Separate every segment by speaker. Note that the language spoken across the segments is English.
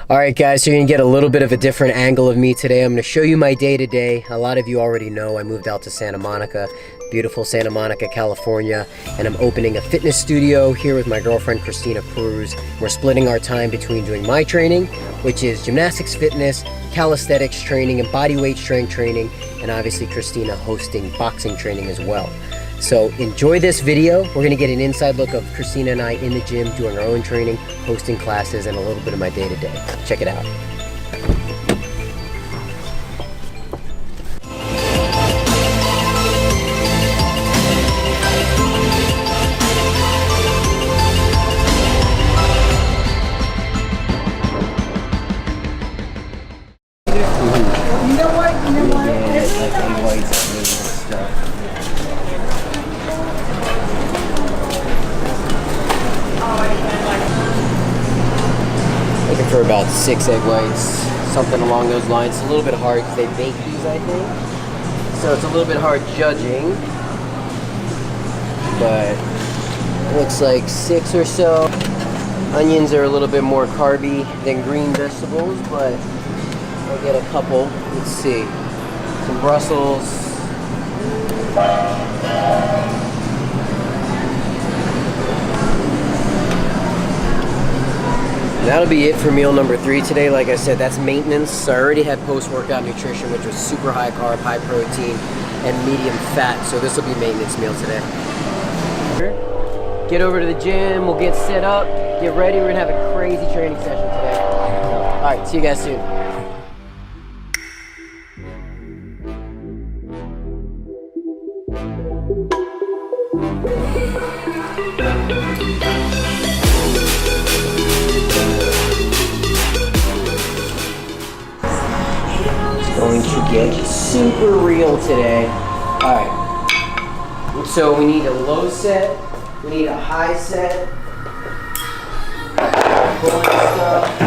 Speaker 1: Alright guys, so you're going to get a little bit of a different angle of me today. I'm going to show you my day-to-day. A lot of you already know I moved out to Santa Monica, beautiful Santa Monica, California, and I'm opening a fitness studio here with my girlfriend Christina, Cruz. We're splitting our time between doing my training, which is gymnastics, fitness, calisthenics training, and bodyweight strength training, and obviously Christina hosting boxing training as well. So enjoy this video. We're going to get an inside look of Christina and I in the gym doing our own training, hosting classes, and a little bit of my day-to-day. Check it out.
Speaker 2: You know what?
Speaker 1: Looking for about 6 egg whites, something along those lines. It's a little bit hard because they bake these, I think. So it's a little bit hard judging. But it looks like 6 or so. Onions are a little bit more carby than green vegetables, but I'll get a couple. Let's see. Some Brussels. That'll be it for meal number 3 today. Like I said, that's maintenance. So I already had post-workout nutrition, which was super high carb, high protein, and medium fat. So this will be maintenance meal today. Get over to the gym. We'll get set up, get ready. We're gonna have a crazy training session today. All right, see you guys soon. Going to get super real today. Alright. So we need a low set, we need a high set. Pulling stuff.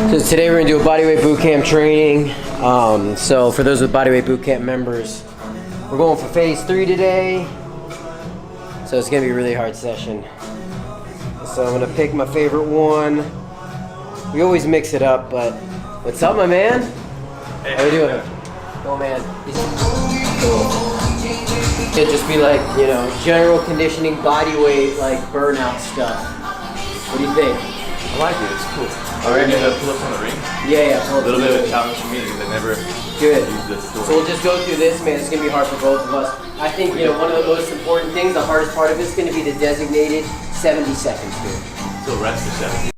Speaker 1: So today we're gonna do a bodyweight boot camp training. So for those with bodyweight boot camp members, we're going for phase 3 today. So it's gonna be a really hard session. So I'm gonna pick my favorite one. We always mix it up, but what's up, my man?
Speaker 3: Hey,
Speaker 1: how you doing? Oh man. It'd just be like, you know, general conditioning, bodyweight, like burnout stuff. What do you think?
Speaker 3: I like it, it's cool. Are we gonna pull ups on the ring?
Speaker 1: Yeah,
Speaker 3: a little bit of a challenge for me because I never used this tool.
Speaker 1: So we'll just go through this, man. It's gonna be hard for both of us. I think, you know, one of the most important things, the hardest part of it is gonna be the designated 70 seconds here.
Speaker 3: So rest for 70.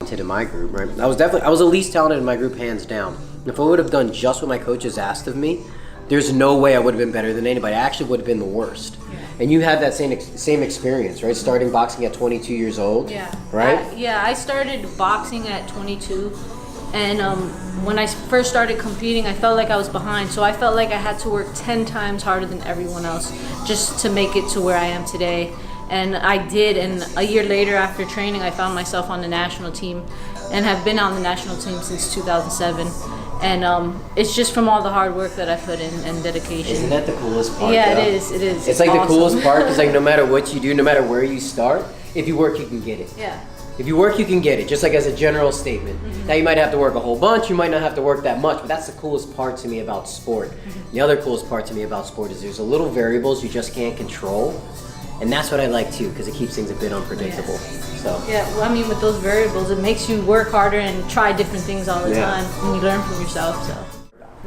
Speaker 1: In my group, right? I was the least talented in my group, hands down. If I would have done just what my coaches asked of me, there's no way I would have been better than anybody. I actually would have been the worst. And you had that same experience, right? Starting boxing at 22 years old.
Speaker 4: Yeah.
Speaker 1: Right?
Speaker 4: I started boxing at 22, And when I first started competing, I felt like I was behind. So I felt like I had to work 10 times harder than everyone else just to make it to where I am today. And I did, and a year later after training, I found myself on the national team and have been on the national team since 2007. And it's just from all the hard work that I put in and dedication.
Speaker 1: Isn't that the coolest part?
Speaker 4: Yeah,
Speaker 1: though?
Speaker 4: it is.
Speaker 1: It's like
Speaker 4: awesome.
Speaker 1: the coolest part because like no matter what you do, no matter where you start, if you work, you can get it.
Speaker 4: Yeah.
Speaker 1: If you work, you can get it, just like as a general statement. Now you might have to work a whole bunch, you might not have to work that much, but that's the coolest part to me about sport. The other coolest part to me about sport is there's a little variables you just can't control, and that's what I like too, because it keeps things a bit unpredictable. So.
Speaker 4: Yeah, well, I mean, with those variables, it makes you work harder and try different things all the time, and you learn from yourself, so.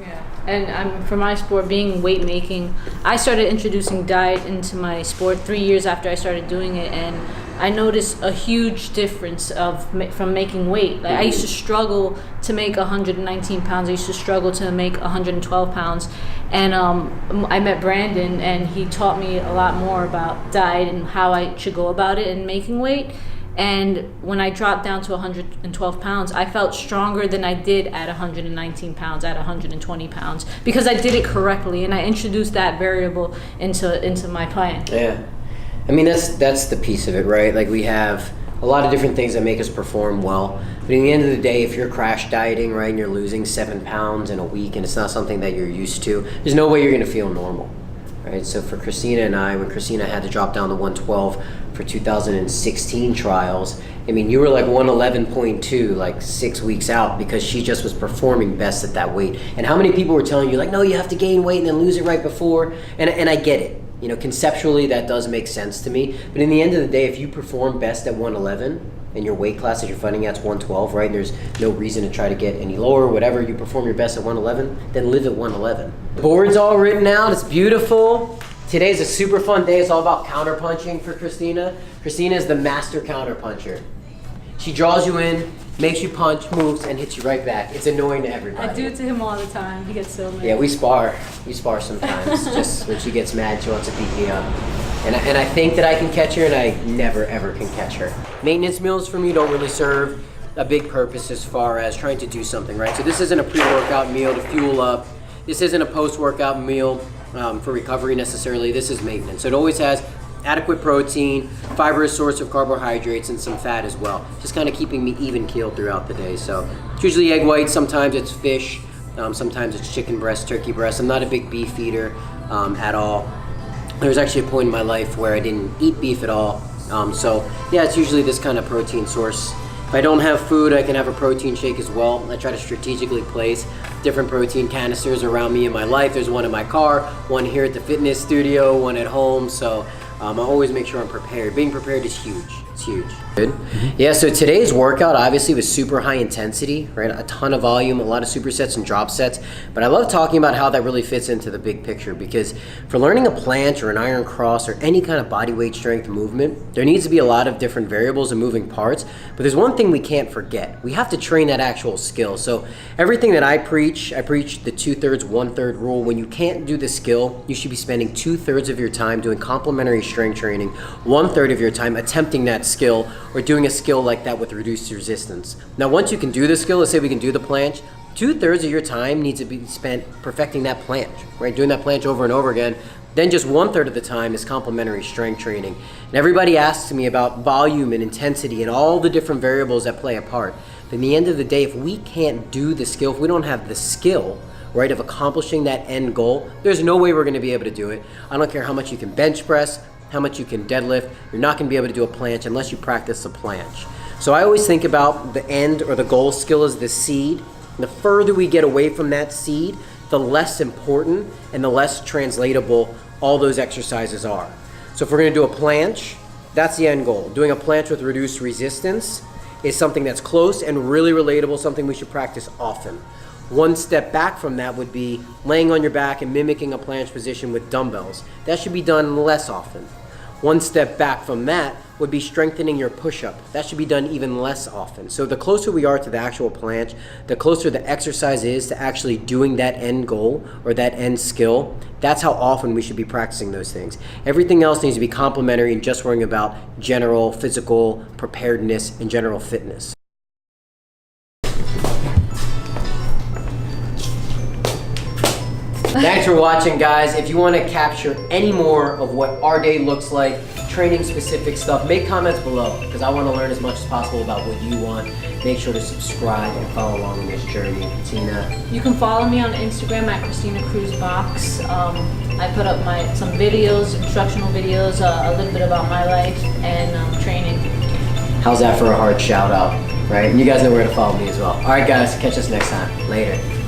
Speaker 4: Yeah, and for my sport, being weight making, I started introducing diet into my sport 3 years after I started doing it, and I noticed a huge difference from making weight. Like I used to struggle to make 119 pounds. I used to struggle to make 112 pounds, and I met Brandon, and he taught me a lot more about diet and how I should go about it and making weight. And when I dropped down to 112 pounds, I felt stronger than I did at 119 pounds, at 120 pounds, because I did it correctly, and I introduced that variable into my plan.
Speaker 1: Yeah. I mean, that's the piece of it, right? Like we have a lot of different things that make us perform well. But in the end of the day, if you're crash dieting, right, and you're losing 7 pounds in a week and it's not something that you're used to, there's no way you're going to feel normal, right? So for Christina and I, when Christina had to drop down to 112 for 2016 trials, I mean, you were like 111.2 like 6 weeks out because she just was performing best at that weight. And how many people were telling you like, no, you have to gain weight and then lose it right before? And I get it. You know, conceptually that does make sense to me. But in the end of the day, if you perform best at 111 and your weight class that you're fighting at's 112, right? And there's no reason to try to get any lower, whatever, you perform your best at 111, then live at 111. The board's all written out, it's beautiful. Today's a super fun day. It's all about counterpunching for Christina. Christina is the master counterpuncher. She draws you in, makes you punch, moves, and hits you right back. It's annoying to everybody.
Speaker 4: I do it to him all the time. He gets so mad.
Speaker 1: Yeah, we spar. We spar sometimes. Just when she gets mad, she wants to beat me up. And I think that I can catch her, and I never, ever can catch her. Maintenance meals for me don't really serve a big purpose as far as trying to do something, right? So this isn't a pre-workout meal to fuel up. This isn't a post-workout meal for recovery necessarily. This is maintenance. So it always has adequate protein, fibrous source of carbohydrates, and some fat as well. Just kind of keeping me even keeled throughout the day. So it's usually egg whites, sometimes it's fish, sometimes it's chicken breast, turkey breast. I'm not a big beef eater at all. There was actually a point in my life where I didn't eat beef at all. So yeah, it's usually this kind of protein source. If I don't have food, I can have a protein shake as well. I try to strategically place different protein canisters around me in my life. There's one in my car, one here at the fitness studio, one at home. So I always make sure I'm prepared. Being prepared is huge. It's huge. Good. Yeah, so today's workout obviously was super high intensity, right? A ton of volume, a lot of supersets and drop sets. But I love talking about how that really fits into the big picture, because for learning a planche or an iron cross or any kind of body weight strength movement, there needs to be a lot of different variables and moving parts. But there's one thing we can't forget. We have to train that actual skill. So everything that I preach the 2/3, 1/3 rule. When you can't do the skill, you should be spending 2/3 of your time doing complementary strength training, 1/3 of your time attempting that skill or doing a skill like that with reduced resistance. Now, once you can do the skill, let's say we can do the planche, 2/3 of your time needs to be spent perfecting that planche, right? Doing that planche over and over again. Then just 1/3 of the time is complementary strength training. And everybody asks me about volume and intensity and all the different variables that play a part. But in the end of the day, if we can't do the skill, if we don't have the skill, right, of accomplishing that end goal, there's no way we're gonna be able to do it. I don't care how much you can bench press, how much you can deadlift, you're not gonna be able to do a planche unless you practice a planche. So I always think about the end or the goal skill as the seed. And the further we get away from that seed, the less important and the less translatable all those exercises are. So if we're gonna do a planche, that's the end goal. Doing a planche with reduced resistance is something that's close and really relatable, something we should practice often. One step back from that would be laying on your back and mimicking a planche position with dumbbells. That should be done less often. One step back from that would be strengthening your push-up. That should be done even less often. So the closer we are to the actual planche, the closer the exercise is to actually doing that end goal or that end skill, that's how often we should be practicing those things. Everything else needs to be complementary and just worrying about general physical preparedness and general fitness. Thanks for watching, guys. If you want to capture any more of what our day looks like, training specific stuff, make comments below because I want to learn as much as possible about what you want. Make sure to subscribe and follow along in this journey. Tina.
Speaker 4: You can follow me on Instagram at Christina Cruz Box. I put up some videos, instructional videos, a little bit about my life and training.
Speaker 1: How's that for a hard shout out, right? And you guys know where to follow me as well. All right, guys, catch us next time. Later.